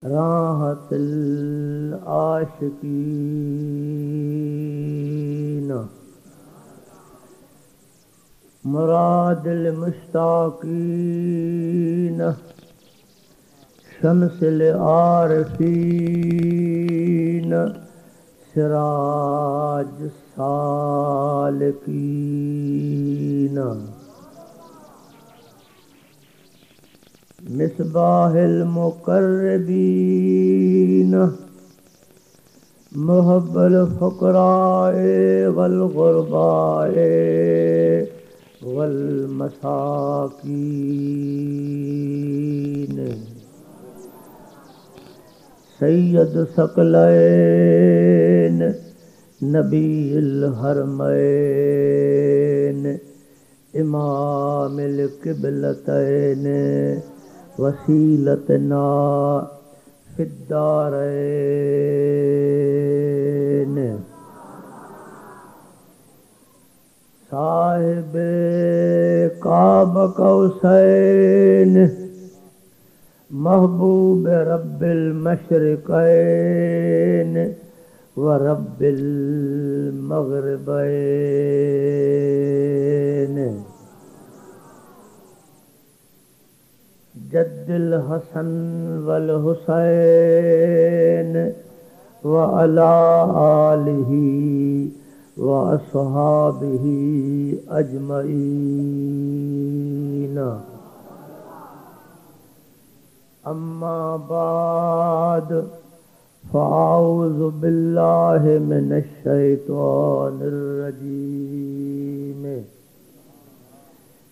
راحت العاشقین مراد المشتاقین شمس العارفین سراج السالکین مصباح المقربین محب الفقراء والغرباء والمساکین سید ثقلین نبی الحرمین امام القبلتین وسیلتنا فی الدارین صاحب قاب قوسین محبوب رب المشرقین ورب المغربین جد الحسن والحسین وعلى آلہ واصحابہ اجمعین اما بعد فاعوذ باللہ من الشیطان الرجیم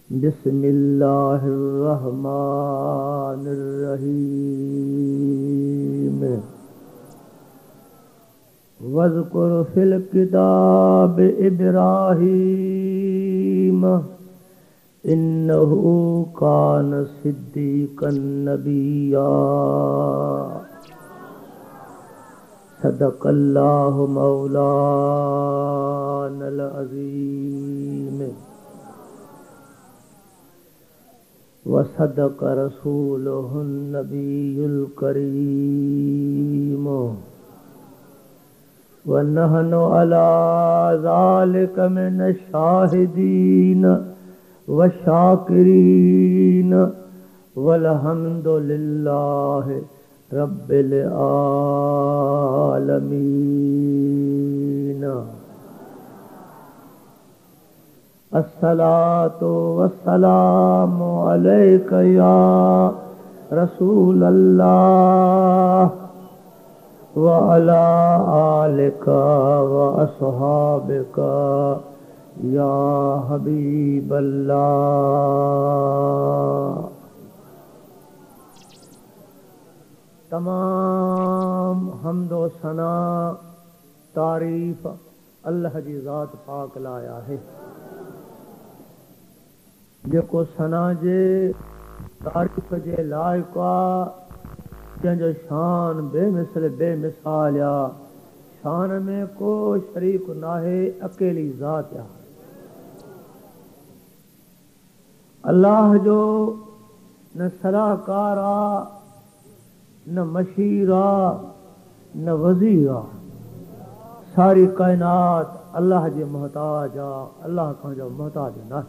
بسم اللہ الرحمن الرحیم واذکر فی الکتاب ابراہیم انہ کان صدیقا نبیا صدق اللہ مولانا العظیم وصدق رسولہ النبی الکریم ونحن علی ذلک من الشاہدین والشاکرین والحمد للہ رب العالمین الصلاۃ والسلام علیک یا رسول اللہ وعلی آلک واصحابک یا حبیب اللہ تمام حمد و ثنا تعریف اللہ جی ذات پاک لایا ہے جيڪو ثنا جي تعریف جي لائق جنهنجو شان بے مثل بے مثال يا شان میں کو شریک ناهي اڪيلي ذات يا اللہ جو نہ صلاحکار نہ مشیر نہ وزیر ساری کائنات اللہ جے محتاج اللہ کا جو محتاج نہ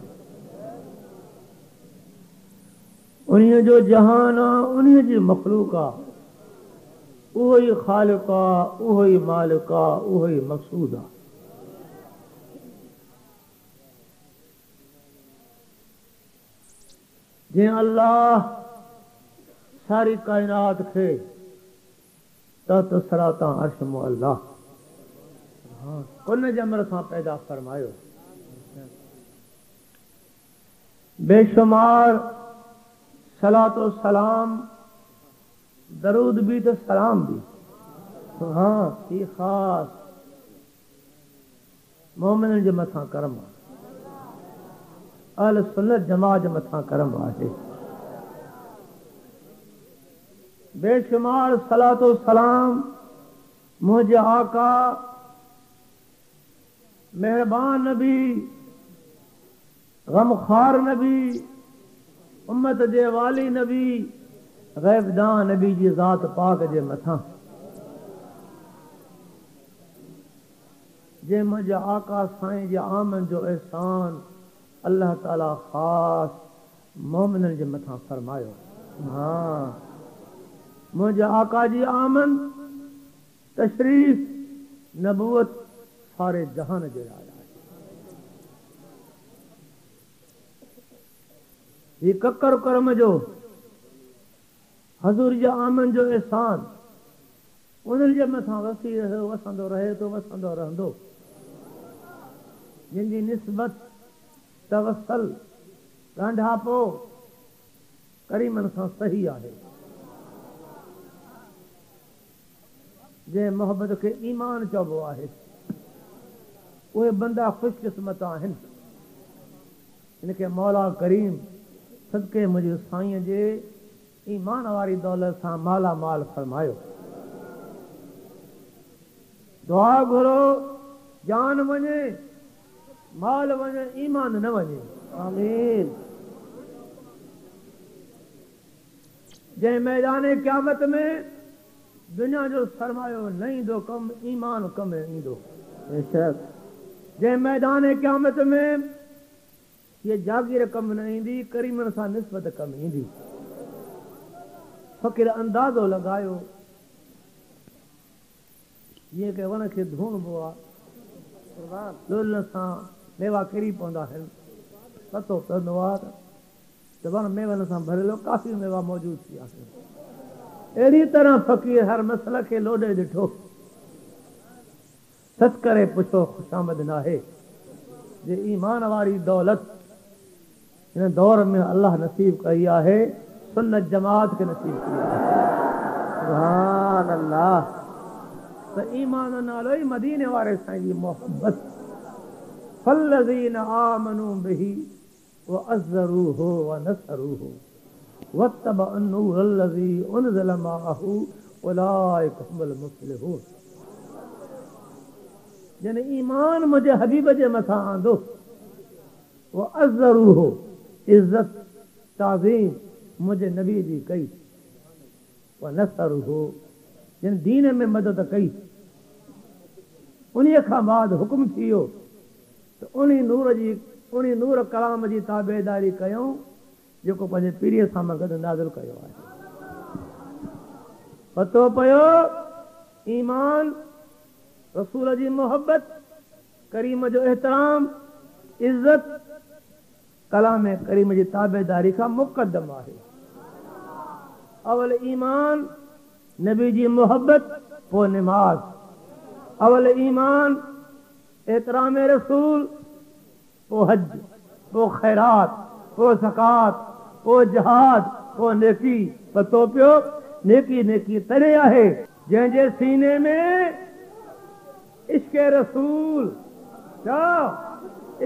انہی جو جہان انہی جی مخلوق وہی خالق وہی مالک وہی مقصود جے اللہ ساری کائنات کے تحت سراتا عرش معلا کن جمر سان پیدا فرمایو بے شمار صلاۃ و سلام درود بھی تو سلام بھی ہاں کی خاص مومن جے متھاں کرم اہل سنت جماعت جے متھاں کرم ہے بے شمار صلاۃ و سلام مجھے آقا مہربان نبی غمخوار نبی امت دے والی نبی غیب دان نبی جی ذات پاک جے متھاں جے مجھے آقا سائیں جے آمن جو احسان اللہ تعالی خاص مومنن جے متھاں فرماयो. ہاں مجھے آقا جی آمن تشریف نبوت سارے جہان جے آیا ہے. یہ ککر کرم جو حضور جے آمن جو احسان انہن جے متھاں وسی رہے وسندو رہے تو وسندو رہندو. جن جی نسبت توسل ॻंढापो करीमन सां सही आहे. जे मोहब्बत खे ईमान चइबो आहे उहे बंदा ख़ुशकिस्मत आहिनि. इनखे मौला करीम सदके मुंहिंजे साईं जे ईमान वारी दौलत सां माला माल फरमायो. दुआ घुरो जान वञे माल वञे ईमान न वञे. आमीन. जंहिं मैदान क़यामत में दुनिया जो सरमायो न ईंदो कम ईमान कम ईंदो. जंहिं मैदान क़यामत में ये जागीर कम न ईंदी करीमन सां निस्बत कम ईंदी. फ़क़ीर अंदाज़ो लॻायो जीअं कि वण खे धोइबो आहे लोल सां मेवा किरी पवंदा आहिनि. पतो पवंदो आहे त वण मेवनि सां भरियलु काफ़ी मेवा मौजूद थी आहे. अहिड़ी तरह फ़क़ीर हर मसइले खे लोॾे ॾिठो. सच करे पुछो ख़ुशामद नाहे जे ईमान वारी दौलत हिन दौर में अल्लाह नसीब कई आहे. सुन्नत जमात खे नसीब कई आहे. सुभान अल्लाह. त ईमान नालो ई मदीने वारे साईं जी मोहब्बत. फल्लज़ीन आमनू बिही वअज़्ज़रूहु वनसरूहु वत्तबअ अन्नूर अल्लज़ी उनज़िल मअहू उलाइका हुमुल मुफ़्लिहून. जन ईमान मुंहिंजे हबीब जे मथां आंदो वअज़्ज़रूहु इज़्ज़त ताज़ीम मुंहिंजे नबी जी कई वनसरूहु जन दीन में मदद कई. उन्हीअ खां बाद हुकुम थी वियो त उन नूर कलाम जी ताबेदारी कयूं जेको पंहिंजे पीरीअ सां मां गॾु नाज़िल कयो आहे. पतो पियो ईमान रसूल जी मोहब्बत करीम जो एहतराम इज़्ज़त कलाम करीम जी ताबेदारी खां मुक़दम आहे. अवल ईमान नबी जी मोहब्बत पोइ निमाज़. अवल ईमान एहतराम रसूल पोइ हज पोइ खैरात पोइ ज़कात पोइ जहाद पोइ नेकी. पतो पियो नेकी नेकी तॾहिं आहे जंहिंजे सीने में इश्क़ रसूल छा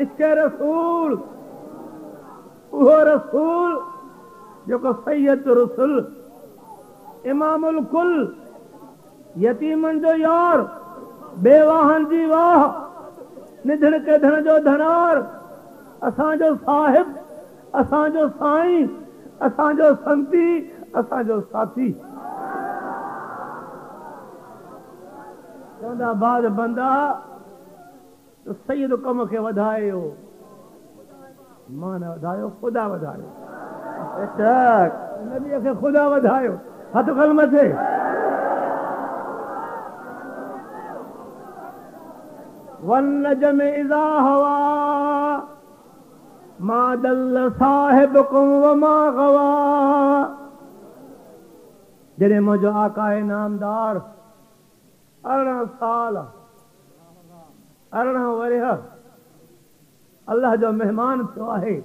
इश्क़ रसूल उहो रसूल जेको सैयद रसूल इमामुल कुल यतीमन जो यार बेवाहन जी वाह निधन के धन जो धनार असांजो साहिब असांजो साईं असांजो संती असांजो साथी. चवंदा बाद बंदा त सैयद कम खे वधायो मां न वधायो ख़ुदा वधायो. नबीअ खे ख़ुदा वधायो. हथ खल मथे. वन्नजम इज़ा हवा मा दल साहिबकुम वमा गवा. जॾहिं मुंहिंजो आका नामदार 18 साल 18 वरिह अल्लाह जो मेहमान थियो आहे.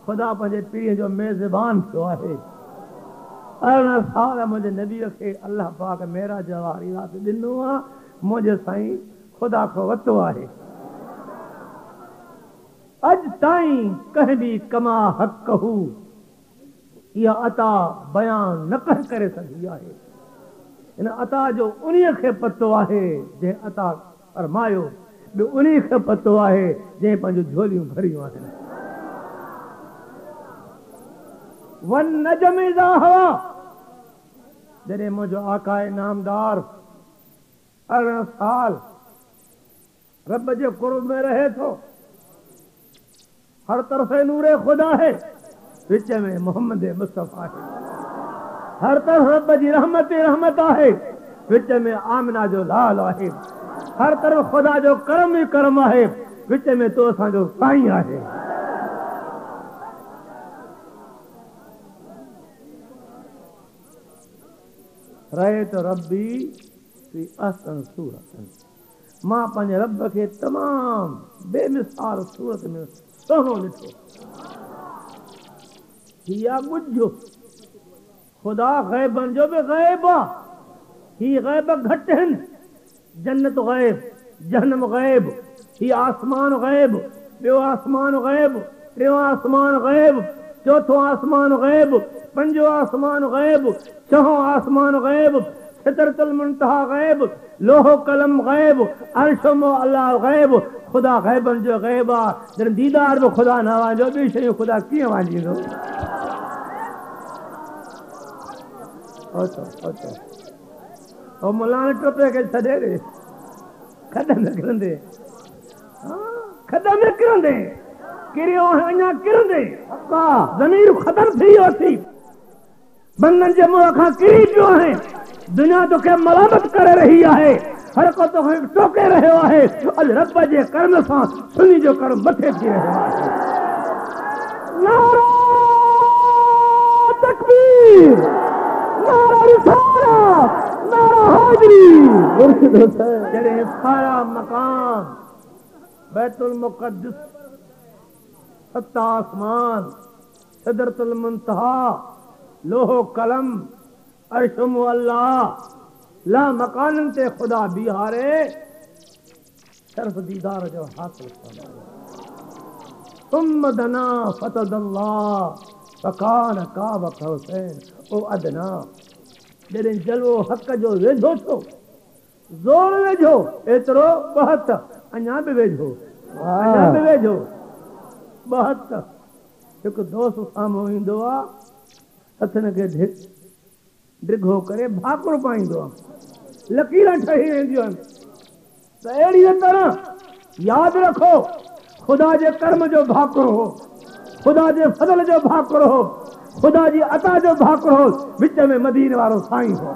ख़ुदा पंहिंजे पीर जो मेज़बान थियो आहे. 18 साल मुंहिंजे नबीअ खे अल्लाह पाक मेराज वारी राति ॾिनो आहे. मुंहिंजे साईं ख़ुदा खां वरितो आहे. अॼु ताईं कंहिं बि कमा हक़ हू इहा अता बयान न करे सघी आहे. हिन अता जो उन्हीअ खे पतो आहे जंहिं अता फरमायो. ॿियो उन्हीअ खे पतो आहे जंहिं पंहिंजूं झोलियूं भरियूं आहिनि. वन नजम इज़ा हवा جڑے مجھو آقا نامدار 18 سال رب کے قرب میں رہے تو ہر طرف نور خدا ہے وچ میں محمد مصطفیٰ ہے ہر طرف رب جی رحمت ہے وچ میں آمنہ جو لال ہے ہر طرف خدا جو کرم ہی کرم ہے وچ میں تو اساں جو سائیں ہے رہے تو ربی فی احسن صورت ماں پنج رب کے تمام بے مثال صورت میں سہنو لٹھو ہیا گجو خدا غیبن جو بھی غیبا ہی غیب گھٹ ہیں جنت غیب جہنم غیب ہی آسمان غیب بیو آسمان غیب ٹیو آسمان غیب چوتھو آسمان غیب پنجو آسمان غیب چھہو آسمان غیب سدرۃ المنتہا غیب لوہ قلم غیب عرش و اللہ غیب خدا غیبن جو غیبا جن دیدار میں خدا نہ وانجو بھی شے خدا کیوں وانجی دو او مولانا ٹوپے کے چھڈے دے قدم کرندے قدم کرندے کریو انیا کرندے کا ضمیر ختم تھی ہوتی بندن جے منہ کھا کری پیو ہے دنیا تو کہ ملامت کر رہی ہے ہر کو تو ٹوکے رہے ہے اج رب جے کرم سان سنی جو کرم مٹھے تھی رہے ہے نعرہ تکبیر نعرہ رسالت نعرہ حیدری جڑے سارا مقام بیت المقدس ستا آسمان سدرۃ المنتہا لوہ قلم عرش و اللہ لا مکان تے خدا بیہارے صرف دیدار جو حاصل فرمایا ثم دنا فتد اللہ فکان قاب قوسین او ادنا جڑے جلو حق جو ویجھو چھو زور ویجھو ایترو بہت انیا بھی ویجھو انیا بھی ویجھو بہت ایک دوست سامو ایندو آ ہتھن کے ڈگھو کرے بھاکڑ پائیندو آ لکیراں ٹھہی ویندیوں تو اہڑی طرح یاد رکھو خدا جے کرم جو بھاکڑ ہو خدا جے فضل جو بھاکڑ ہو خدا جی عطا جو بھاکڑ ہو وچ میں مدینے وارو سائیں ہو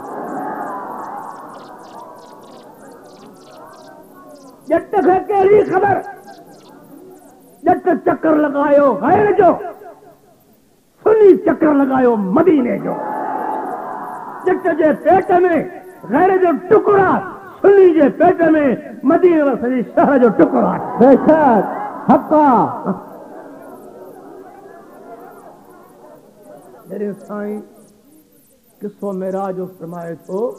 جٹ کھے کیڑی خبر جٹ چکر لگایو غیر جو سنی چکر لگایو مدینے جو جٹ جے پیٹ میں غیر جو ٹکڑا سنی جے پیٹ میں مدینے و سنی شہر جو ٹکڑا بے شک حقا میرے سائیں قصو معراج جو فرمائے تو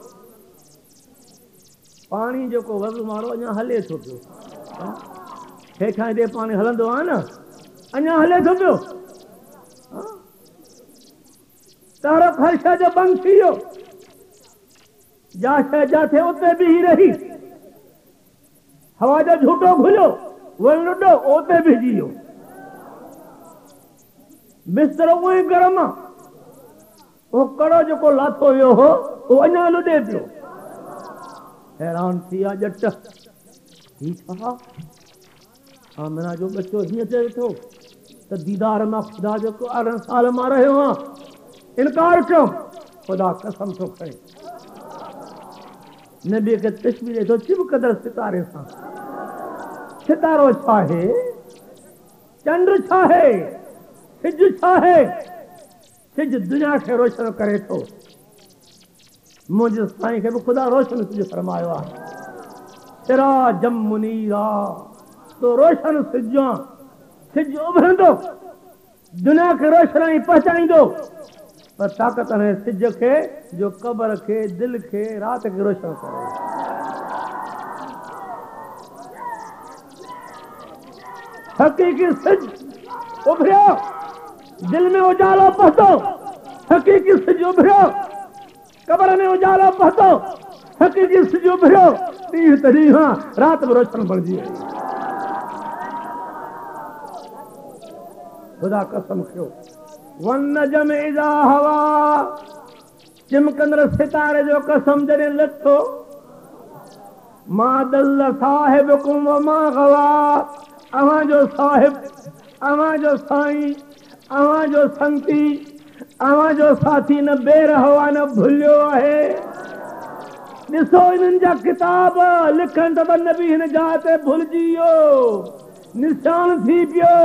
پانی جو کو وضو مارو اñا ہلے تو پيو کھائیں دے پانی ہلندو آ نا اñا ہلے تو پيو تارا خرشہ جو بند تھیو جا شے جاتے اتے بھی ہی رہی ہوا جو جھوٹو گھلو وہ لڈو اتے بھی جیو بستر وہی گرم وہ کڑو جو کو لاتھو ویو ہو وہ اñا لڈے پيو حیران تھیا جٹ ہی چھا آمنہ جو بچو ہی چے تو دیدار میں خدا جو کو 18 سال ماں رہے ہاں انکار کیوں خدا قسم تو کھڑے نبی کے تشبیہ تو چب قدر ستارے سا ستارو چھاہے چندر چھاہے سج چھاہے سج دنیا کے روشن کرے تو مجھے سائیں کہ خدا روشن تجھے فرمایا سراجم منیرا تو روشن سجاں سج ابھرن دو دنیا کے روشنائی پہچائیں دو پر طاقت ہے سج کے جو قبر کے دل کے رات کے روشن کرے حقیقی سج ابھرو دل میں اجالا پہتو حقیقی سج ابھرو قبر میں اجالا پہتو حقیقی سج ابھرو تیہ تریہاں رات میں روشن بڑھ جی خدا قسم کھو والنجم اذا ہوا चिमकंदड़ सितारे जो कसम जॾहिं लथो मां दल साहिबकुम व मां गवा, अव्हांजो साहिब, अव्हांजो साईं, अव्हांजो संती, अव्हांजो साथी न बेरहो आहे न भुलियो आहे। ॾिसो इन्हनि जा किताब लिखनि त नबी हिन जाइ ते भुलिजी वियो, निशान थी पियो,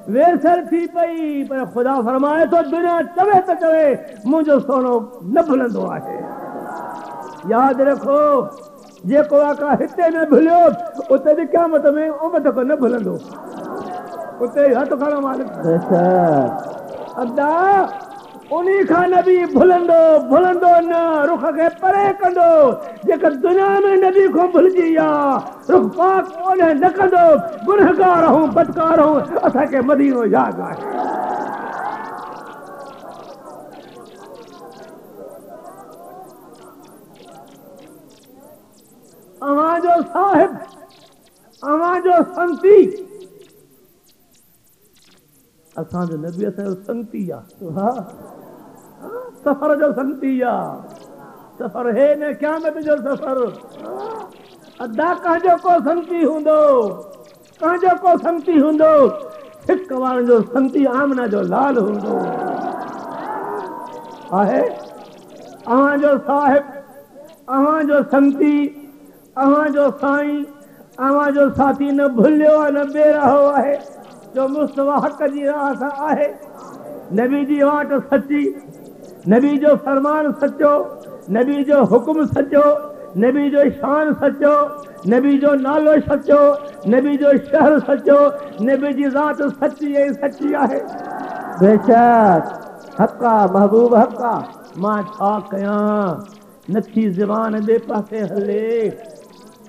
वेसर थी पई, पर ख़ुदा फरमाए थो दुनिया चवे त चवे मुंहिंजो सोनो न भुलंदो आहे। यादि रखो जेको आका हिते न भुलियो उते बि क़यामत में उमत को न भुलंदो, उते हथ खणो मालिक अदा उन्हीं खां नबी भुलंदो भुलंदो न, रुख खे परे कंदो। जेका दुनिया में नबी खां भुलिजी विया रुख पाक ओॾे न कंदो, गुनहगार हूं बदकार हूं, असांखे मदीनो यादि आहे। अव्हांजो साहिब, अव्हांजो संती, असांजो नबी असांजो संती आहे, सफ़र जो संती आहे। सफ़र हे न क़यामत जो सफ़र। अदा कंहिंजो को संती हूंदो, कंहिंजो को संती हूंदो, हिक वारनि जो संती आमना जो लाल हूंदो आहे। अव्हांजो साहिब, अव्हांजो संती, अव्हांजो साईं, अव्हांजो साथी न भुलियो आहे न बेरहो आहे, जो मुस्तफ़ा हक़ जी राह सां आहे। नबी जी वाट सची, नबी जो फरमान सचो, नबी जो हुक्म सचो, नबी जो शान सचो, नबी जो नालो सचो, नबी जो शहर सचो, नबी जी ज़ात सची ऐं सची आहे। बेशक हक़ा महबूब हक़ा, मां छा कयां, नथी ज़बान ॿिए पासे हले।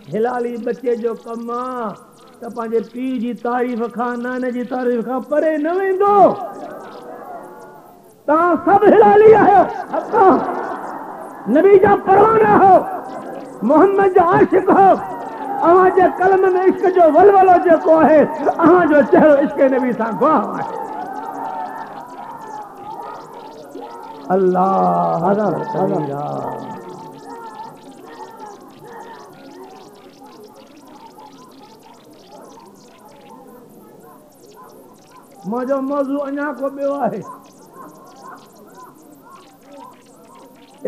हिलाली बचे जो कम आहे त पंहिंजे पीउ जी तारीफ़ खां, नाने जी तारीफ़ खां परे न वेंदो। तव्हां सभु हिलाली आहियो, हक़ा नबी जा परवाना हो, मोहम्मद जा आशिक हो। अव्हांजे कलम में इश्क जो वलवलो जेको आहे, अव्हांजो चहिरो इश्क नबी सां गवाह आहे। अल्लाह मुंहिंजो मौज़ू अञा को ॿियो आहे।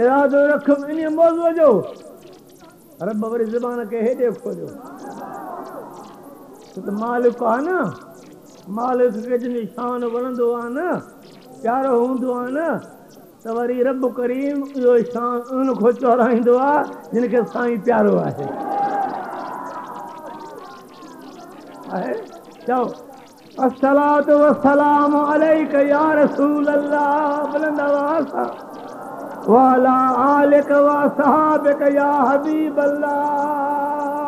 इरादो रख इन मौज़ूअ जो, रब वरी ज़बान खे हेॾे खोलियो त मालिक आहे न, मालिक खे जिन शान वणंदो आहे न, प्यारो हूंदो आहे न, त वरी रब करीम इहो शान उन खां चोराईंदो आहे जिन खे साईं प्यारो आहे। चओ अस्सलातु वस्सलामु अलैका या रसूल अल्लाह, बुलंद आवाज़ सां, वाला आलिक व सहाबिक या हबीब अल्लाह।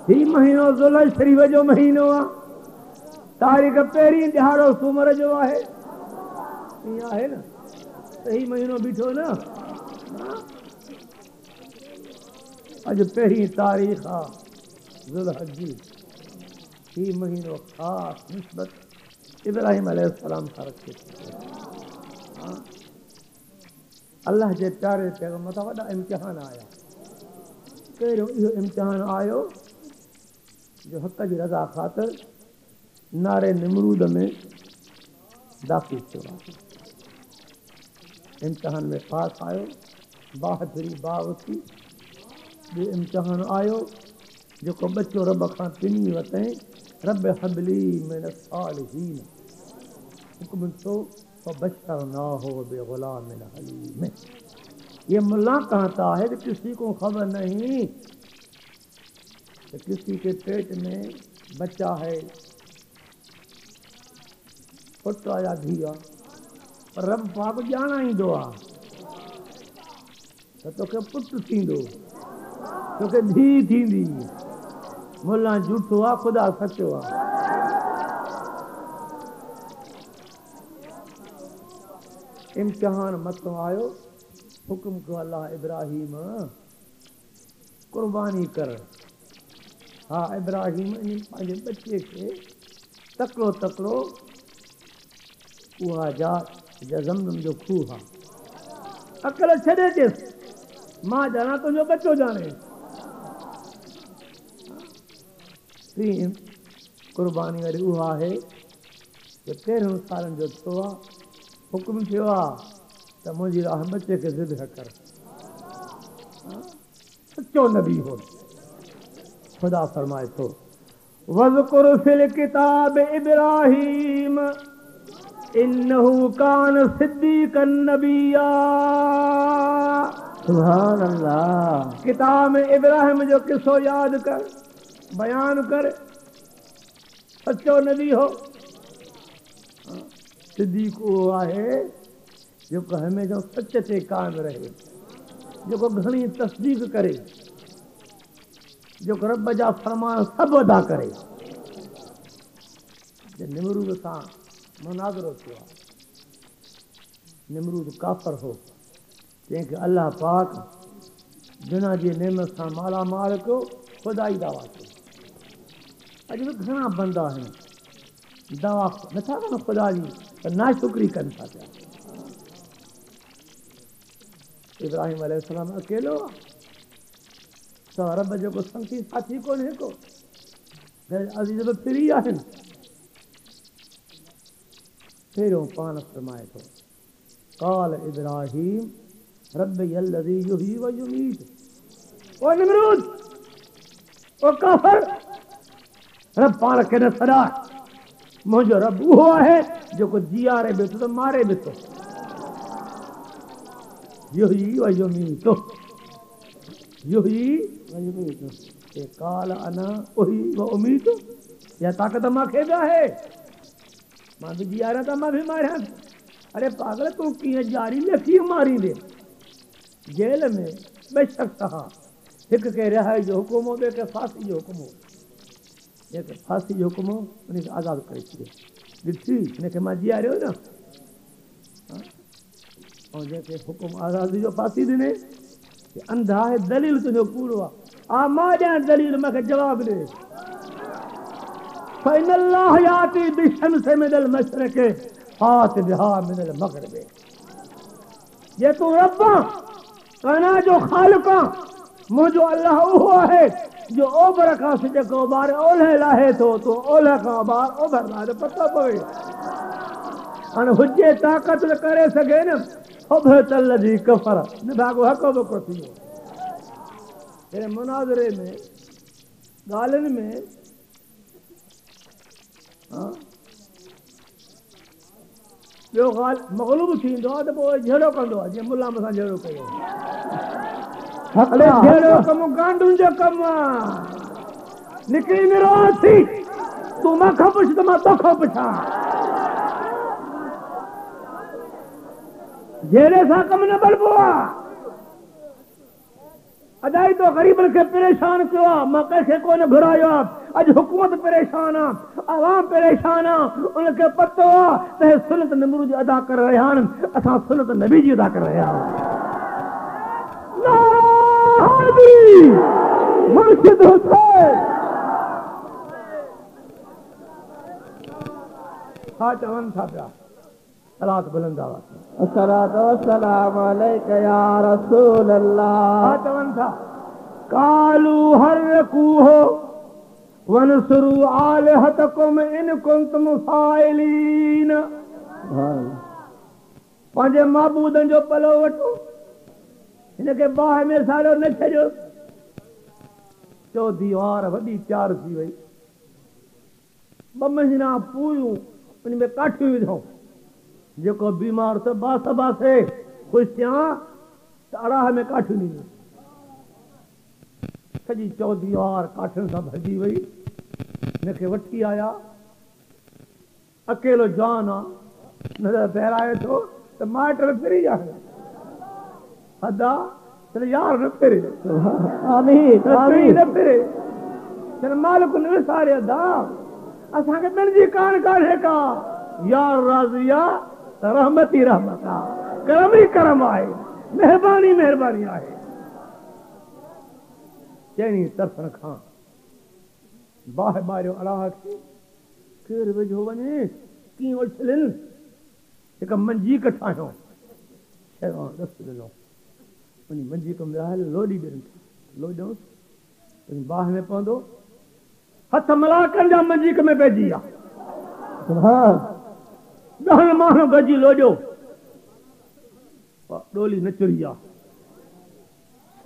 ही महीनो ज़ुल्हज शरीफ जो महीनो आहे, तारीख़ पहिरीं ॾिहाड़ो सूमर जो आहे, ईअं आहे न, त ही महीनो बीठो न, अॼु पहिरीं तारीख़ आहे ज़ुल्हज जी। ही महीनो ख़ासि निस्बत इब्राहिम अलैहिस्सलाम सां रखे थो। अल्लाह जे प्यारे पैगंबर सां वॾा इम्तिहान आया। पहिरियों इहो इम्तिहान आयो जो हक़ जी रज़ा ख़ातिर नारे निमरूद में दाख़िल थियो आहे। इम्तिहान में पास आयो, बहादुरी बावती। ॿियो इम्तिहान आयो जेको बचो रब खां पिनी वरितईं, रब हबली मिन सालिहीन, हुक्म थियो फबशरनाहु बिग़ुलामिन हलीम। ये मुल्ला कहता है कि किसी को खबर नहीं कि किसी के पेट में बच्चा है, पुत्र या धीअ, पर रब पाक ॼाणाईंदो आहे त तोखे पुत्र थींदो, तोखे धीअ थींदी। मुल्ला झूठो आहे, ख़ुदा सचो आहे। इम्तिहान मथो आयो, हुक्म कयो अल्लाह इब्राहिम कुर्बानी कर। हा इब्राहिम इन पंहिंजे बचे खे तकिड़ो तकिड़ो उहा जा ज़मज़म जो खूह आहे, अकल छॾे चेसि मां ॼाणा तुंहिंजो बचो ॼाणे। टी कुर्बानी वरी उहा आहे जो 13 सालनि जो थियो आहे, हुकुम थियो आहे त मुंहिंजी राह बचे खे ज़िद कर। सचो नबी हो। खुदा फरमाए थो वज़कुर फिल किताब इब्राहीम इन्नहु कान सिद्दीक़न नबिय्या। सुभान अल्लाह। किताब में इब्राहिम जो किस्सो यादि कर, बयान कर। सचो नबी हो। सिद्दीक़ उहो आहे जेको हमेशह सच ते कायम रहे, जेको घणी तस्दीक करे, जेको रब जा फरमान सभु अदा करे। निमरूद सां मुनाज़रो थियो आहे। निमरूद काफ़र हो, जंहिंखे अल्लाह पाक दुनिया जी नेमत सां मालामाल कयो, ख़ुदाई दावा कयो। अॼु बि घणा बंदा आहिनि दावा नथा कनि ख़ुदा जी, त नाशुक्री कनि था पिया। इब्राहिम अलैहिस्सलाम अकेलो आहे, त रब जेको संगी साथी कोन्हे को, अज़ीज़ बि फ्री आहिनि। पहिरियों पाण फरमाए थो काल इब्राहिम रब्बी अल्लज़ी युहयी व युमीत। ओ निमरूद, ओ काफ़िर, रब पाण खे न सॾा। मुंहिंजो रब उहो आहे जेको जीआरे बि थो त मारे बि थो। युहयी व युमीत, युहयी व युमीत। काल अना उही व उमीत, या ताक़त मूंखे बि आहे, मां बि जीआरियां त मां बि मारियां। अरे पागल, तूं कीअं ॼारी ले कीअं मारींदे? जेल में ॿ शख़्स हुआ, हिकु खे रिहाई जो हुकुम हो, ॿिए खे फांसी जो हुकुम हो। जंहिंखे फांसी जो हुकुम हो उनखे आज़ादु करे छॾियो। ॾिठी हिनखे मां जीआरियो न। ऐं जंहिंखे हुकुम आज़ादी जो फांसी ॾिने, अंधा आहे, दलील तुंहिंजो पूरो आहे। मां ॾियां दलील, मूंखे जवाबु ॾे। फ़इन अल्लाह याती बिशम्स मिनल मशरिक़ फात बिहा मिनल मग़रिब। जे तूं रब काना जो ख़ालिक़ आहे, मुंहिंजो अल्लाह उहो आहे जो ओभर खां सिज को ॿार ओलह लाहे थो, तो ओलह खां ॿार ओभर लाहे पतो पवे। हाणे हुजे ताक़त त करे सघे न। जी कफ़र निभागो हको बको थी वियो। हिन मुनाज़रे में ॻाल्हियुनि में ॿियो ॻाल्हि मग़लूब थींदो आहे त पोइ जहिड़ो कंदो आहे, जीअं मुला मूंसां जहिड़ो कयो। जहिड़ो कमु गांडुनि जो कमु आहे। निकिरी निरो थी, तूं मूंखां पुछ त मां तोखां पुछां। जहिड़े सां कमु न बलबो आहे। अदाई तो ग़रीबनि खे परेशान कयो आहे, मां कंहिंखे कोन घुरायो आहे। अॼु हुकूमत परेशान आहे, आवाम परेशान आहे। उनखे पतो आहे त हे सुन्नत निमरूद अदा करे रहिया आहिनि, असां सुन्नत नबी जी अदा करे रहिया आहियूं। मुर्शिद हुसैन छा चवनि था पिया? सलात बुलंद आवाज़ अस्सलातु वस्सलामु अलैका या रसूल अल्लाह। छा चवनि था? कालू हर्रकूहु वनसुरू आलिहतकुम इन कुंतुम फाइलीन। पंहिंजे माबूदनि जो पलो वठो, हिनखे बाहि में साड़ियो न छॾियो। चो दीवार वॾी तयार थी वई, 2 महीना पूरियूं उन में काठियूं विधऊं। जेको बीमार त बास बासे ख़ुशि थियां त अड़ाह में काठियूं ॾिनियूं। सॼी चौदीवार काठियुनि सां भरिजी वई। हिनखे वठी आया, अकेलो जान आहे, नज़र पहिराए थो त माइट फिरी आहे। अदा चल यार न फिरे, न फिरे, चल मालिक न विसारे। अदा असांखे ॿिनि जी कान कान्हे का, यार राज़ी आहे त रहमत ई रहमत आहे, करम ई करम आहे, महिरबानी महिरबानी आहे। चइनी तरफ़नि खां बाहि मारियो अड़ाह खे, केरु वेझो वञे, कीअं उछलिन। हिकु मंजीक ठाहियो, شیطان دست ڏنو وञी मंझि कम विया हल लोॾी ॾियनि लोॾियोसि बाह में पवंदो हथ मलाकनि जा मंझि में पइजी विया ॾहनि माण्हू गॾिजी लोॾियो डोली नचड़ी आहे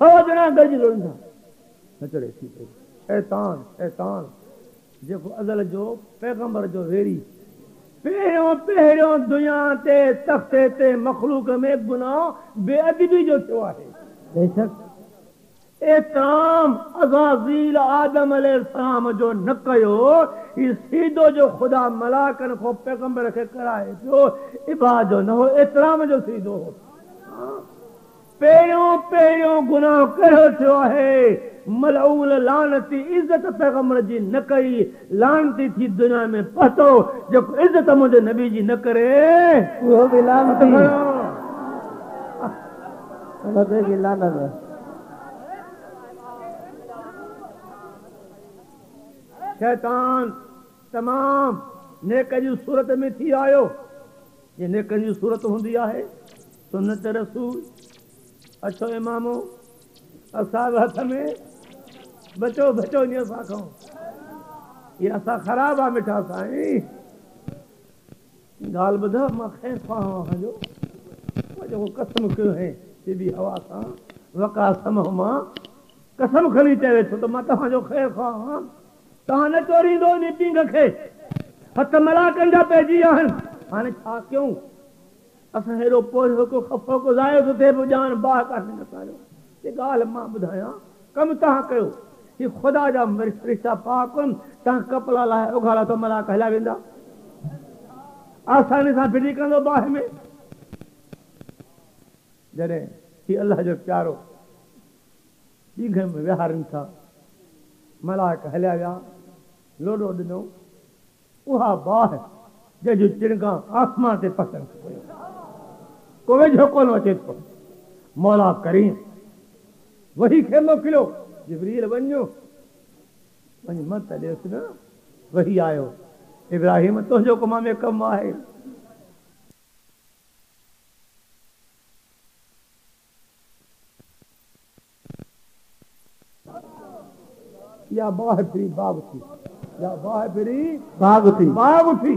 100 ॼणा गॾिजी लोॾंदा नचड़े थी पई शैतान जेको अज़ल जो पैगंबर जो वेरी पहिरियों दुनिया ते तख़्ते ते मखलूक में गुनाह बेअदबी जो थियो आहे बेशक एतराम अज़ाज़ील आदम अलैहिस्सलाम जो न कयो ही सीधो जो ख़ुदा मलाकनि खां पैगंबर खे कराए पियो इबाद जो न हो एतराम जो सीधो हो पहिरियों गुनाह कहिड़ो थियो आहे मलऊन लानती इज्जत पैगंबर जी न कई लानती थी दुनिया में पहुतो जेको इज्जत मुंहिंजे नबी जी न करे उहो बि लानती लानत शैतान तमाम नेक जी सूरत में थी आयो ये नेक जी सूरत हूंदी आहे सुन्नत रसूल अचो इमामो असां हथ में बचो नी असां खां ये असां ख़राब आहे मिठा साईं ॻाल्हि ॿुधो मां ख़ैर खां जो जेको कसम कयो है सिधी हवा सां वका सम मां कसम खणी चए वेठो त मां तव्हांजो ख़ैर खां तव्हां न चोरींदो नी पींग खे हथ मलाकनि जा पइजी विया आहिनि हाणे छा कयूं असां हेॾो पोइ को खफ़ो को ज़ायो थो थिए पोइ ॼाण बाह कान्हे असांजो ये ॻाल्हि मां ॿुधायां कमु तव्हां कयो ही ख़ुदा जा रिश्ता पाक तव्हां कपड़ा लाहे उघाड़ा तो मलाक हलिया वेंदा आसानी सां फिटी कंदो बाह में जॾहिं ही अल्लाह जो प्यारो ॾींघ में विहारनि था मलाक हलिया विया लोॾो ॾिनो उहा बाह जंहिंजूं चिणगां आसमान ते पसंदि कयो को वेझो कोन अचे थो मौला करीम वही खे मोकिलियो जिब्रील वञो वञी मत ॾियोसि न वही आयो इब्राहिम तुंहिंजो कम में कमु आहे या बाह फिरी बाग थी या बाह फिरी बाग थी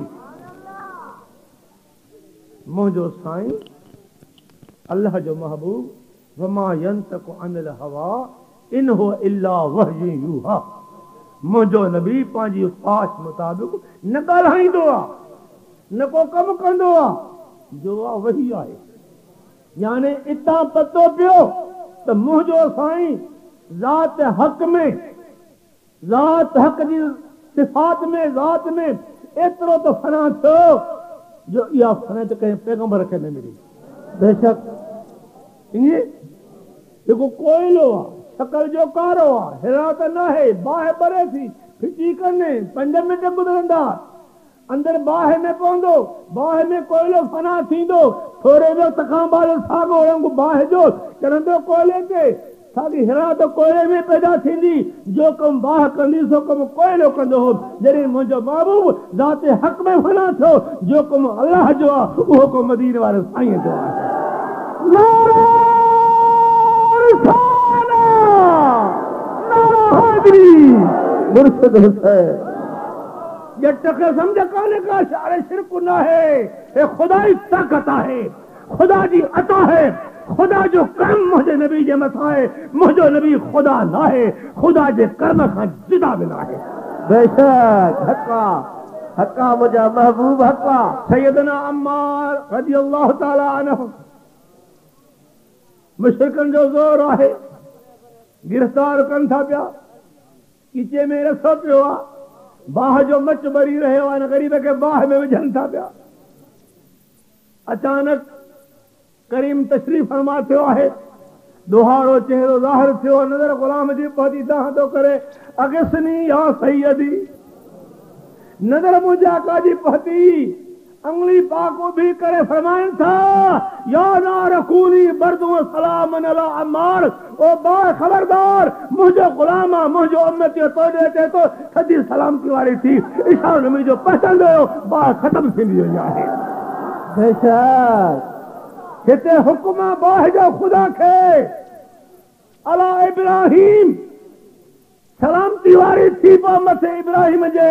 मुंहिंजो साईं अल्लाह जो महबूब वमा यंतकु अनिल हवा इन हो इल्ला वहयु यूहा मुंहिंजो नबी पंहिंजी ख्वाहिश मुताबिक़ न ॻाल्हाईंदो आहे न को कमु कंदो आहे जो आहे वही आहे यानी इतां पतो पियो त मुंहिंजो साईं ज़ात हक़ जी सिफ़ात में ज़ात में एतिरो त फना थियो जो इहा फना त कंहिं पैगंबर खे न मिली बेशक ईअं जेको कोयलो आहे शकल जो कारो आहे हिरा त न आहे बाहि ॿरे थी फिटी कने 5 मिंट गुज़रंदा अंदरि बाहि में पवंदो बाहि में कोयलो फना थींदो थोरे वक़्त खां बाद साॻो रंग बाहि जो चढ़ंदो कोयले ते साॻी हिरा त कोयले में पैदा थींदी जो कमु बाहि कंदी सो कमु कोयलो कंदो हो जॾहिं मुंहिंजो महबूब ज़ाते हक़ में फना थियो जो कमु अलाह जो आहे उहो कमु मदीने वारे साईं जो आहे मुर्शिद हुसैन जट खे समझ कान्हे का शारे शिरक न है हे खुदा जी ताकत आहे खुदा जी अता है खुदा जो कर्म मुंहिंजे नबी जे मथां आहे मुंहिंजो नबी खुदा न आहे खुदा जे कर्म खां जुदा बि न आहे बेशक हक़ा मुंहिंजा महबूब हक़ा सैयदना अम्मार रज़ी अल्लाह ताला अन्हु मुशरिकनि जो ज़ोर आहे गिरफ़्तार कनि था पिया खीचे में रसो पियो आहे बाह जो मच भरी रहियो आहे ग़रीब खे बाह में विझनि था पिया अचानक करीम तशरीफ़ फरमा थियो आहे दोहारो चेहरो ज़ाहिर थियो नज़र ग़ुलाम जी पहुती दाह थो करे अगसनी या सैयदी नज़र मुंहिंजे आका जी पहुती अंगली पाको भी करे फरमाइन था या नार कूनी बर्दु सलामन अला अम्मार ओ बा खबरदार मुझे गुलामा मुझे उम्मती तो देते तो सदी सलामती वाली थी इशारो नबी जो पसंद हो बा खत्म थी वई आहे बेशक हिते हुक्म बाहि जो ख़ुदा खे अला इब्राहिम सलामती वारी थी पो मथे इब्राहिम जे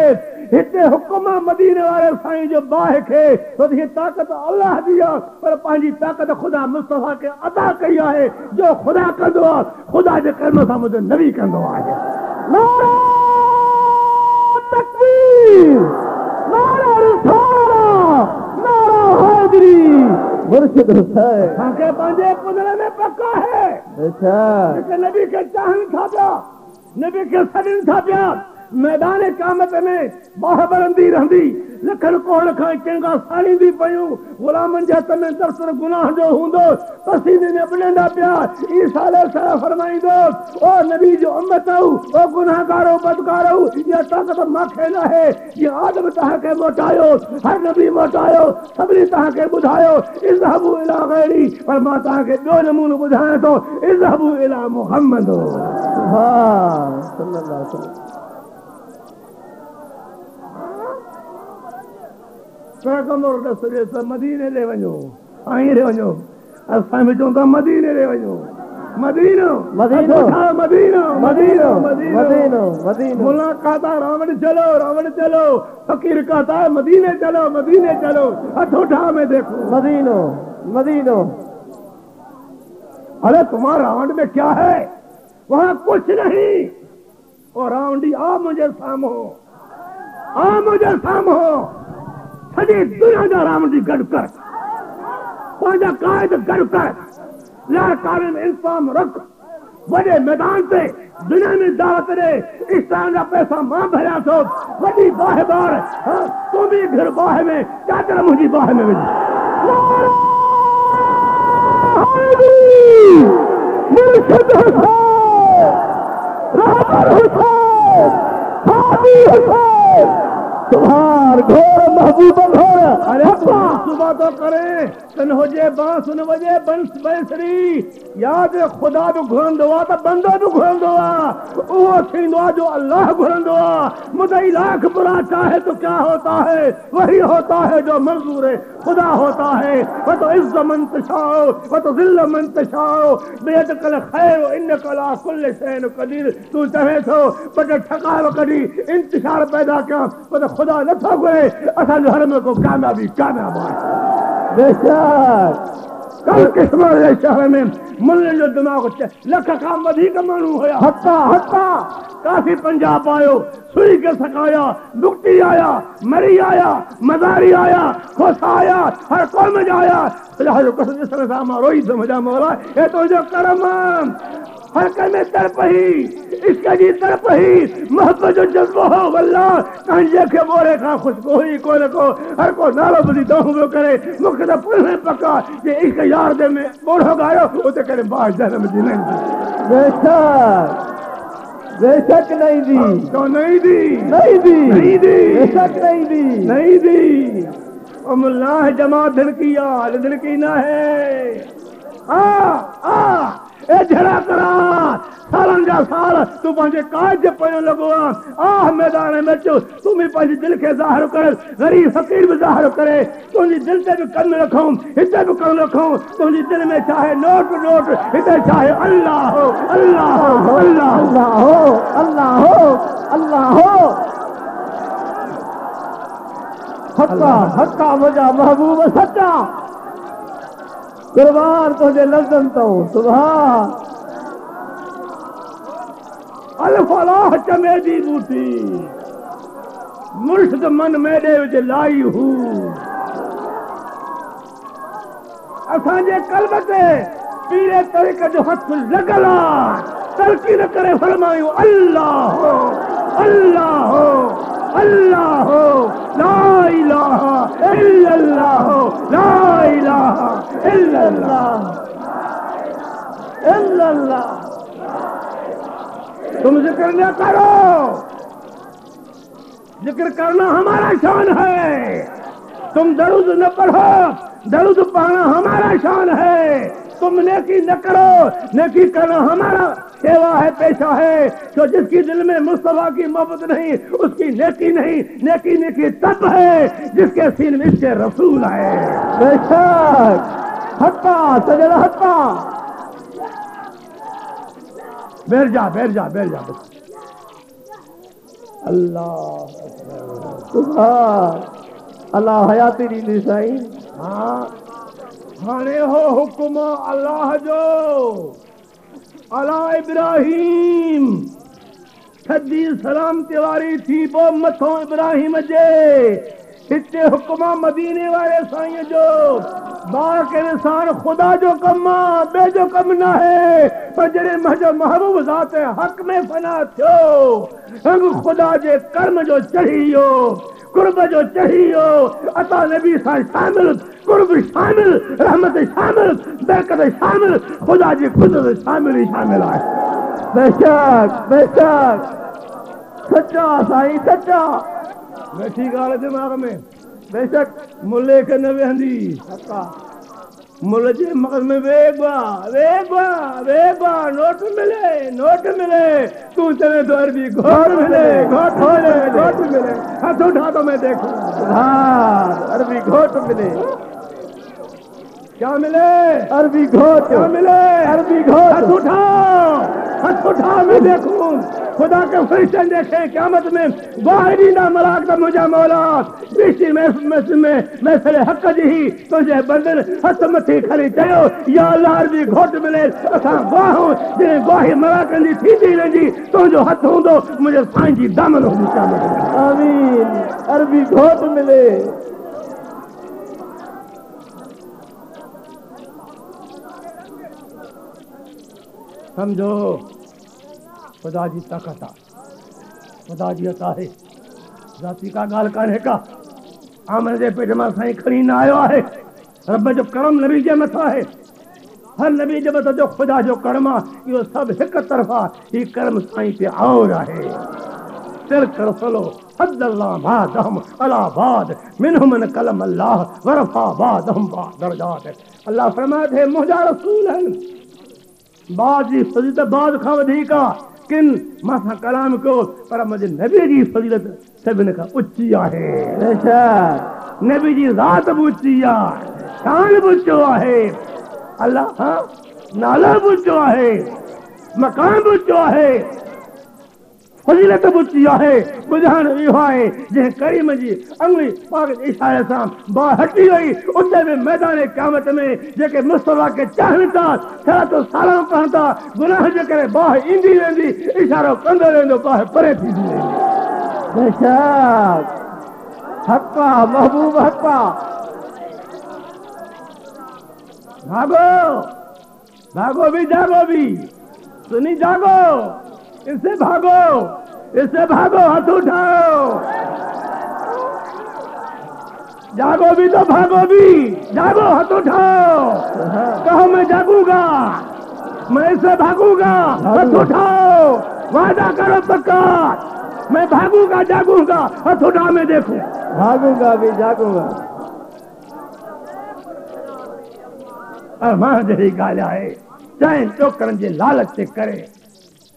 हिते हुक्म मदीने वारे साईं जो बाहि खे छो त ताक़त अल्लाह जी आहे पर पंहिंजी ताक़त ख़ुदा मुस्तफ़ा खे अदा कई आहे जो ख़ुदा कंदो आहे ख़ुदा जे कर्म सां मुंहिंजो नबी कंदो आहे नारा तकबीर नारा रिसालत नारा हैदरी मुर्शिद हुसैन असांखे पंहिंजे पुदर में पका है अच्छा नबी खे चाहनि था पिया नबी खे सॾनि था पिया मैदान क़यामत में बाहि बरंदी रहंदी लखनि कोड़ खां चङा साड़ींदी पयूं ग़ुलामनि जे हथ में दफ़्तर गुनाह जो हूंदो पसीने में ॿुॾंदा पिया ईसा अलैहिस्सलाम फरमाईंदो ओ नबी जो उम्मत ओ गुनाहगारो बदकारो इहा ताक़त मूंखे न आहे जीअं आदम तव्हांखे मोटायो हर नबी मोटायो सभिनी तव्हांखे ॿुधायो इज़हबू इला गैरी पर मां तव्हांखे ॿियो नमूनो ॿुधायां थो इज़हबू इला मुहम्मद हा सल्लल्लाहु अलैहि वसल्लम मदीने ले वञो आई रे वञो असां बि चऊं था मदीने ले वञो मदीनो मदीनो मदीनो मदीनो मदीनो मदीनो मुला कहता रावण चलो फकीर कहता है मदीने चलो अठोठा में देखो मदीनो मदीनो अरे तुम्हारा रावण में क्या है वहां कुछ नहीं और रावण आ मुझे सामो सॼी दुनिया जा रावण जी गॾु कर पंहिंजा क़ाइद गॾु कर लड़कारे में इंतज़ाम रख वॾे मैदान ते दुनिया में दावत ॾे इस्लाम जा पैसा मां भरिया थो वॾी बाहि बार तूं बि घर बाहि में चादर मुंहिंजी बाहि में विझ मुर्शिद हुसैन रहबर हुसैन हादी हुसैन सुभान घोर महबूब घोर अरे सुबह तो करे तन हो जे बांस न वजे बंसरी याद खुदा जो घुरंदो आहे त बंदो जो घुरंदो आहे उहो थींदो आहे जो अल्लाह घुरंदो आहे मुदई लाख बुरा चाहे तो क्या होता है वही होता है जो मंजूर है खुदा होता है वो तो इज्ज़ मन तशाओ वो तो ज़िल्ल मन तशाओ बेयदकल खैर इन्नका ला कुल्ल शैइन कदीर तू चाहे तो बट ठकाव कढी इंतशार पैदा कया वो तो खुदा नथो घुरे असांजो हर में को कामयाबी आहे बेशक कल किस्मत जे शहर में मुल्हनि जो दिमाग़ लख खां वधीक माण्हू हुया हटा काफ़ी पंजाब आयो सुई के सकाया दुखती आया मरी आया मज़ारी आया खोसा आया हर कौम जा आया जो कसम ॾिसण सां मां रोई समझा मौला हे तुंहिंजो करम हर कंहिं में तड़प ही इश्क जी तड़प ही मोहब्बत जो जज़्बो हो वल्ला कंहिंजे खे मोरे खां खुशबू हुई कोन को हर को नालो ॿुधी दौं पियो करे मूंखे त पुणे पका जे इश्क यार दे में ॿोढ़ो गायो उते करे बाहि जनम जी बेशक नहीं दी तो नहीं दी बेशक नहीं दी मुल्ला जमा धड़की ना है ए झड़ा करा सालन जा साल तू पंहिंजे काज जे पियो लॻो आहे मैदान में अचो तूं बि पंहिंजे दिलि खे ज़ाहिर कर ग़रीब फ़क़ीर बि ज़ाहिर करे तुंहिंजी दिलि ते बि कन रखूं हिते बि कन रखूं तुंहिंजी दिलि में चाहे नोट हिते चाहे अल्लाह हो अल्लाह हो अल्लाह हो अल्लाह हो अल्लाह हो हक्का मुंहिंजा महबूब सच्चा कुर्बान तुझे लफ्ज़न तो सुभान अलफलाह चमेली बूटी मुर्शिद मन मेरे विच लाई हू असांजे कल्ब ते पीरे तरीक़े जो हथ लॻल आहे तरक़ी न करे फरमायूं अल्लाह हो अल्लाह हो अल्लाह हो ला इलाहा इल्लल्लाह ला इलाहा इल्लल्लाह तुम जिक्र न करो जिक्र करना हमारा शान है तुम दरूद न पढ़ो दरूद पढ़ना हमारा शान है तुम नेकी न करो नेकी करना हमारा सेवा है पेशा है तो जिसकी दिल में मुस्तफा की मोहब्बत नहीं उसकी नेकी नहीं नेकी तब है जिसके सीने में इसके रसूल है बेशक حقا سجد حقا. بیٹھ جا بیٹھ جا بیٹھ جا. اللہ سبحان اللہ حیاتی ڈیندی سائیں. ہاں ہانے ہو حکم اللہ جو علی ابراہیم تھدی سلام تیواری تھی بو متھوں ابراہیم جے ہتے حکمہ مدینے والے سائیں جو باق انسان خدا جو کم بے جو کم نہ ہے پر جڑے مجھو محبوب ذات حق میں فنا تھو خدا جے کرم جو چڑھیو قرب جو چڑھیو عطا نبی سان شامل قرب شامل رحمت شامل برکت شامل خدا جی قدرت شامل ہی شامل ہے. بے شک سچا سائیں سچا بیٹھی گال دماغ میں. بے شک ملے کے نہ وہندی مل جے مغز میں ویگوا نوٹ ملے تو چلے تو عربی گھوٹ ملے ہاتھ اٹھا تو میں دیکھوں. ہاں عربی گھوٹ ملے. کیا ملے؟ عربی گھوٹ. کیا ملے؟ عربی گھوٹ. ہاتھ اٹھا میں دیکھوں. خدا کے فرشتے دیکھے قیامت میں واحدی نہ ملاک دا مجھا مولا بیشی میں سرے حق جی تجھے بندر ہاتھ متھی کھڑی چیو یا اللہ عربی گھوٹ ملے اساں گواہوں جنہیں گواہی ملاکن دی تھی دی لیں تو جو ہاتھ ہوں دو مجھے سائن جی دامن ہوں دی قیامت. آمین. عربی گھوٹ ملے. سمجھو خدا جی طاقت خدا جی عطا ہے ذاتی کا گال کرنے کا آمن دے پیٹ میں سائیں کھڑی نہ آیا ہے. رب جو کرم نبی جے متھا ہے ہر نبی جے متھا جو خدا جو کرما یہ سب ایک طرفہ یہ کرم سائیں پہ اور ہے. تلک رسولو حد اللہ بعدہم علی بعد منہم من کلم اللہ ورفع بعدہم بعد درجات. اللہ فرماتے ہیں مجھا رسول ہیں بعض جی فضیلت بعض کھا ودھیکا کن ماسا کلام کو پر مجھے نبی جی فضیلت سبن کا اچھی ہے. نبی جی ذات اچھی ہے شان اچھو ہے اللہ ہاں نالا اچھو ہے مقام اچھو ہے فضیلت اچھی ہے. بجھان یہ ہے جن کریم جی انگلی پاک اشارے سام با ہٹی ہوئی اسے میں میدان قیامت میں جے کہ مصطفیٰ کے چاہنتا صلاۃ و سلام کہتا گناہ جے کرے باہ ایندی ویندی اشارہ کندو ویندو باہ پرے تھی دی. بے شک حقا محبوب حقا. بھاگو بھی جاگو بھی سنی جاگو اس سے بھاگو ہاتھ اٹھاؤ. جاگو بھی تو بھاگو بھی جاگو ہاتھ اٹھاؤ. کہو میں جاگوں گا میں اس سے بھاگوں گا. ہاتھ اٹھاؤ وعدہ کرو پکا میں بھاگوں گا جاگوں گا. ہاتھ اٹھا میں دیکھوں بھاگوں گا بھی جاگوں گا. ماں جہی گالا ہے چاہے ٹوکرن جے لالچ سے کرے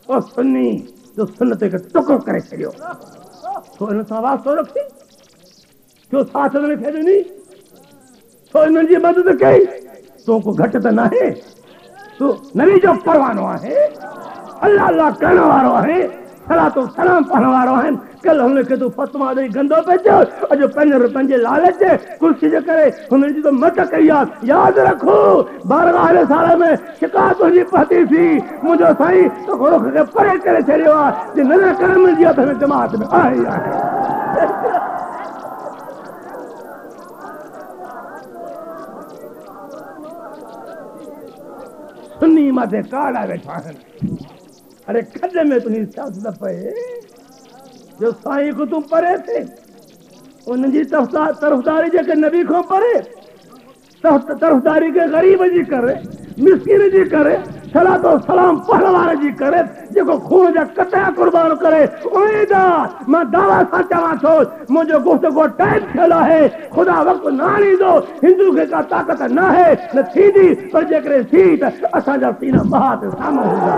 اور سنی جو سنت کے ٹکر کرے چھڑیو تو ان سا واسطو رکھی جو ساتھ میں کھڑی نہیں تو ان جی مدد کئی تو کو گھٹ تے نہ ہے تو نبی جو پروانو ہے اللہ اللہ کہنے والو ہے صلاۃ و سلام پڑھنے والو ہے. کل ہم نے کہ تو فتوا دے گندو پہ چ جو پنجے لالچ کرسی جو کرے ہم نے تو مت کیا. یاد رکھو بارگاہ رسالہ میں شکایت ہونی پہتی تھی مجھے سائیں تو خروخ کے پرے کرے چھڑیو جے نظر کرم مل گیا تو ہمیں جماعت میں آئی ہے. سنی ماتے کاڑا بیٹھا ہے. ارے کھڈے میں تمہیں سیاست پے جو سائیں کو تم پڑھے تھے ان جی طرفداری جے کہ نبی کو پڑھے طرفداری کے غریب جی کرے مسکین جی کرے صلاۃ و سلام پڑھنے والے جی کرے جے کو خون جا قطع قربان کرے امیدا میں دعویٰ سچا تھو مجھے گفتگو ٹائم کھلا ہے خدا وقت نہ دو ہندو کے کا طاقت نہ ہے نہ تھی دی پر جے کرے سیت اسا جا سینہ بہات سامنے ہوگا.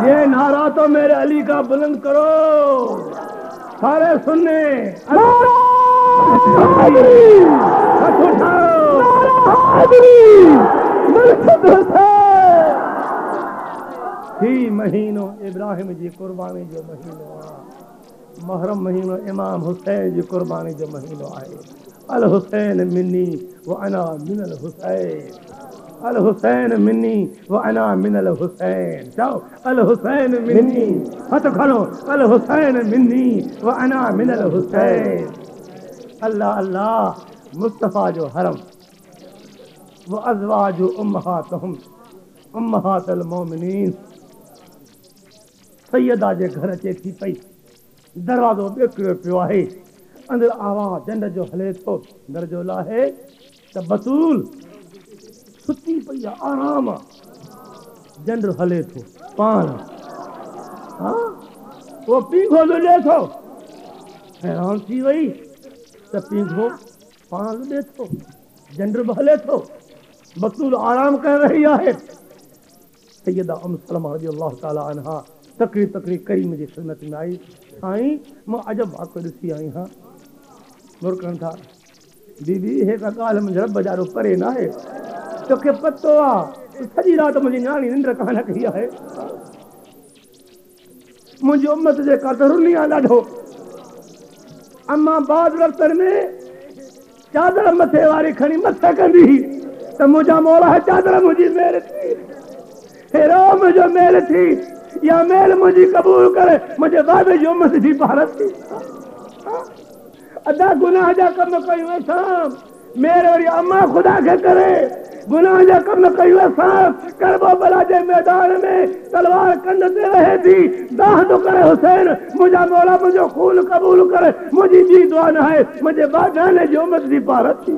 یہ نعرہ تو میرے علی کا بلند کرو. سارے سننے مہینو ابراہیم جی قربانی جو مہینو आहे محرم مہینو امام حسین جی قربانی جو مہینو आहे الحسین منی وانا من الحسین الحسین منی وانا من الحسین چاو الحسین منی ہاتھ کھڑو الحسین منی وانا من الحسین اللہ اللہ مصطفیٰ جو حرم و ازواج امہاتہم امہات المومنین سیدہ جے گھر اچے تھی پئی دروازو ٻکرو पियो आहे اندر آواز جنڈ جو ہلے تو در جو لاہے تو بطول ستی پئی آرام جنڈ ہلے تو پان ہاں وہ پیگھو لے تو حیران تھی وئی تو پیگھو پان لے تو جنڈ ہلے تو بطول آرام کر رہی ہے سیدہ ام سلمہ رضی اللہ تعالی عنہا تقریر کریم جی خدمت میں آئی سائیں میں عجب واقعہ ॾिसी आई हाँ मुर्कन था दीदी हे का काल मुंहिंजो रब जारो परे न आहे तोखे पतो आहे सॼी राति मुंहिंजी न्याणी निंड कान कई आहे मुंहिंजी उम्मत जे कदरुनी आहे ॾाढो अम्मा बाद रस्तनि में चादर मथे वारी खणी मथे कंदी त मुंहिंजा मौला चादर मुंहिंजी मेल थी हे राम मुंहिंजो मेल थी या मेल मुझे कबूल करे मुझे बाबे जो उम्मत जी भारत की अदा गुनाह जा कम कयो असां मेरे वरी अम्मा खुदा के करे गुनाह जा कम कयो असां करबला जे मैदान में तलवार कंध ते रहे थी दाह तो करे हुसैन मुझा मौला मुझो खून कबूल करे मुझी जी दुआ न है मुझे बादाने जो उम्मत जी भारत की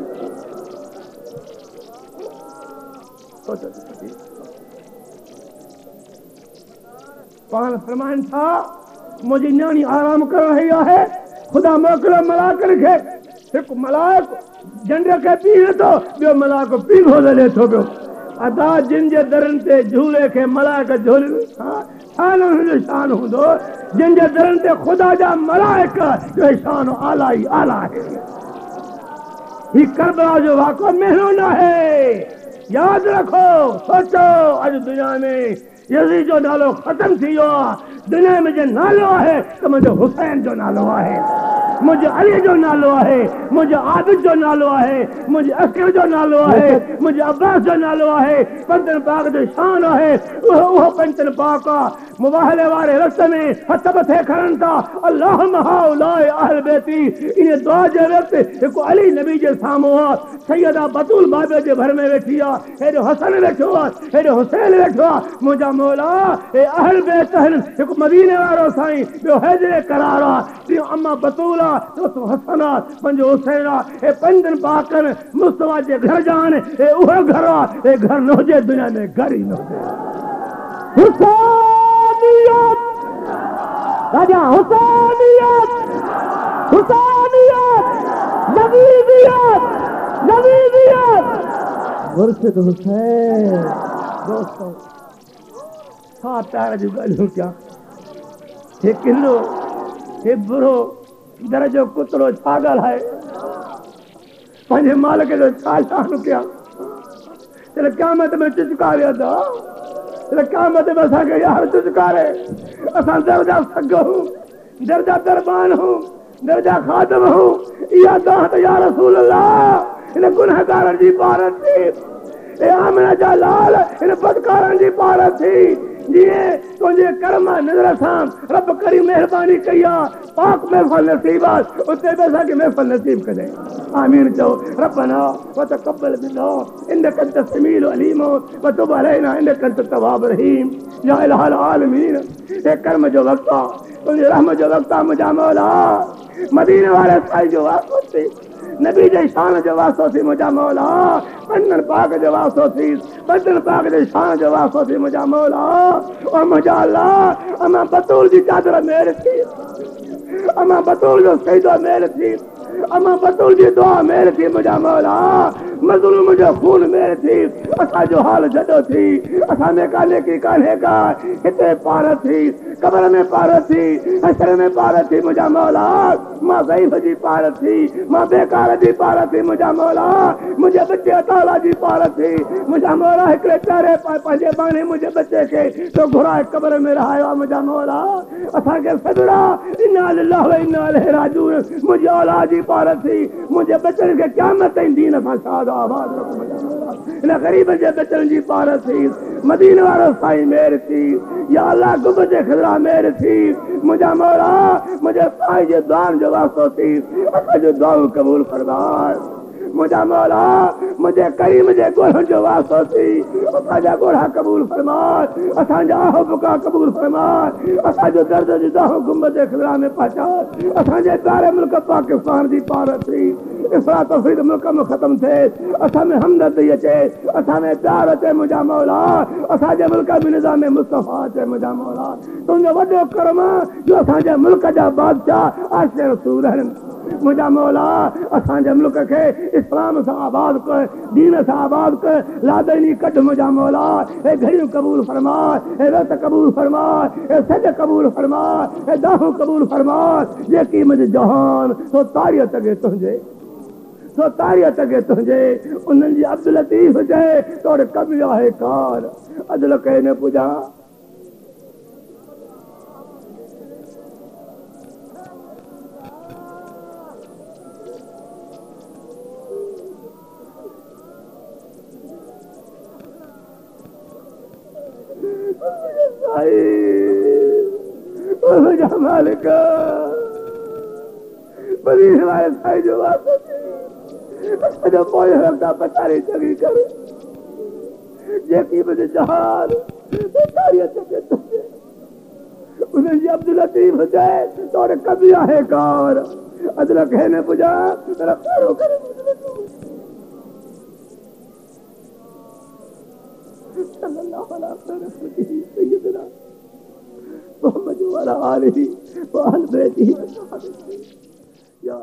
पान फरमान था मुझे न्याणी आराम कर रही है खुदा मोकलो मलाक खे एक मलाक जंड के पीर तो बियो मलाक पीघो ले तो बियो अदा जिन जे दरन ते झूले के मलाक झूल शान जो शान हुंदो जिन जे दरन ते खुदा जा मलाइक जो शान आला ही आला है ही करबला जो वाक़ो महनो ना है याद रखो सोचो आज दुनिया में यज़ीद जो नालो खत्म थी वियो दुनिया में जो नालो है तो मुझे हुसैन जो नालो है मुझे अली जो नालो है मुझे आबिद जो नालो है मुझे अकील जो नालो है मुझे अब्बास जो नालो है पंचन पाक जो शान है वो पंचन पाक मुबाहले वाले रस्त में हथ मथे खड़न था अल्लाहुम्मा हाउलाए अहल बैती इन दुआ जे वक्त एक अली नबी जे सामो सैयदा बतूल बाबे जे घर में बैठी है हेडो हसन बैठो है हेडो हुसैन बैठो है मुझा मौला ए अहल बैत एक मदीने वारो साईं बियो हैदरे करार ती अम्मा बतूला तो हसना पंजो हुसैना ए पंजन पाकन मुस्तफा जे घर जान ए उहो घर ए घर न होजे दुनिया में घर ही न होजे हुसैनियत राजा हुसैनियत हुसैनियत नबीयत नबीयत मुर्शिद हुसैन दोस्तों सात प्यार जी गलियों क्या हे किलो हे बुरो दर जो कुतरो छागल है पंहिंजे मालिक जो छा शान कया चल क़यामत में चिचकारे था चल क़यामत में असांखे यार चिचकारे असां दर्जा सग हूं दर्जा दरबान हूं दर्जा खादम हूं इहा दात या रसूल अल्लाह इन गुनहगारनि जी पारत थी ए आमिना जा लाल इन बदकारनि जी पारत थी जिए तुझे कर्म नजर सां रब करी मेहरबानी कई पाक महफल नसीब उते पैसा की महफल नसीब करे आमीन चो रब्बना वतकब्बल मिन्ना इन्नका अंतस समीउल अलीम वतुब अलैना इन्नका अंतत तव्वाबुर रहीम या इलाहल आलमीन ए कर्म जो वक्त तुझे रहमत जो वक्त मुझा मौला मदीने वाले साईं जो वास्ते नबी जे शान जो वास्तो थी मुझा मौला पंजन पाक जो वास्तो थी पंजन पाक जे शान जो वास्तो थी मुझा मौला ओ मुझा अल्लाह अमा बतूल जी चादर मेर थी अमा बतूल जो सईदो मेर थी अमा बतूल जी दुआ मेर थी मुझा मौला मजलूम मुझे खून मेर थी असा जो हाल जडो थी असा में काले की काले का इतने पार थी कब्र में पार थी हशर में पार थी मुझा मौला मां ज़ईफ़ जी पार थी मां बेकार जी पार थी मुझा मौला मुझे बच्चे अताला जी पार थी मुझा मौला हिकड़े प्यारे पंहिंजे बाने मुझे बच्चे के तो घुरा कब्र में रहायो मुझा मौला असा के सदरा इन्ना लिल्लाहि व इन्ना इलैहि राजिऊन मुझे औलाद जी पार थी मुझे बच्चन के क़यामत ताईं दीन सां शाद आबाद रख मुझा मौला इन गरीब जे बच्चन जी पार थी मदीने वारो साईं मेर थी या अल्लाह गुंबद खिदरा मेर थी मुझा मौला मुझे साईं जे दुआन जो वास्तो थी असा जो दुआऊं कबूल फरमाए मुझा मौला मुझे करीम जे गोढ़ जो वास्तो थी असांजा गोढ़ा कबूल फरमाए असांजा बुका कबूल फरमाए असांजो दर्द जी दाहो गुंबद खिदरा में पहुंचा असांजे प्यारे मुल्क पाकिस्तान जी पार थी इफरात तफरीद मुल्क में खत्म थे असां में हमदर्दी अचे असां में प्यार अचे मुझा मौला असांजे मुल्क में निज़ाम मुस्तफा अचे मुझा मौला तुंहिंजो वॾो करम जो असांजे मुल्क जा बादशाह आशिक़ रसूल आहिनि मुझा मौला असांजे मुल्क के इस्लाम से आबाद कर दीन से आबाद कर लादनी कढ मुझा मौला ए घड़ियों कबूल फरमा ए रत कबूल फरमा ए सज कबूल फरमा ए दाहू कबूल फरमा जेकी मुझे जहान तो तारीत के तुझे तो तारीत के तुझे उन्हनि जी अब्दुल लतीफ जे तोड़ कबी आहे कार अदल के ने पूजा मालिक बड़ी हमारे साई जो वापस पोए रखता पचारी चगी कर जेकी मुझे जहान उन्हें जी अब्दुल लतीफ जाए तोड़े कभी आहे कार अदल कहने पुजा तेरा प्यारो करे सल्लल्लाहु अलैहि सय्यदना मोहम्मद व अला आलिहि व अहल बैतिही या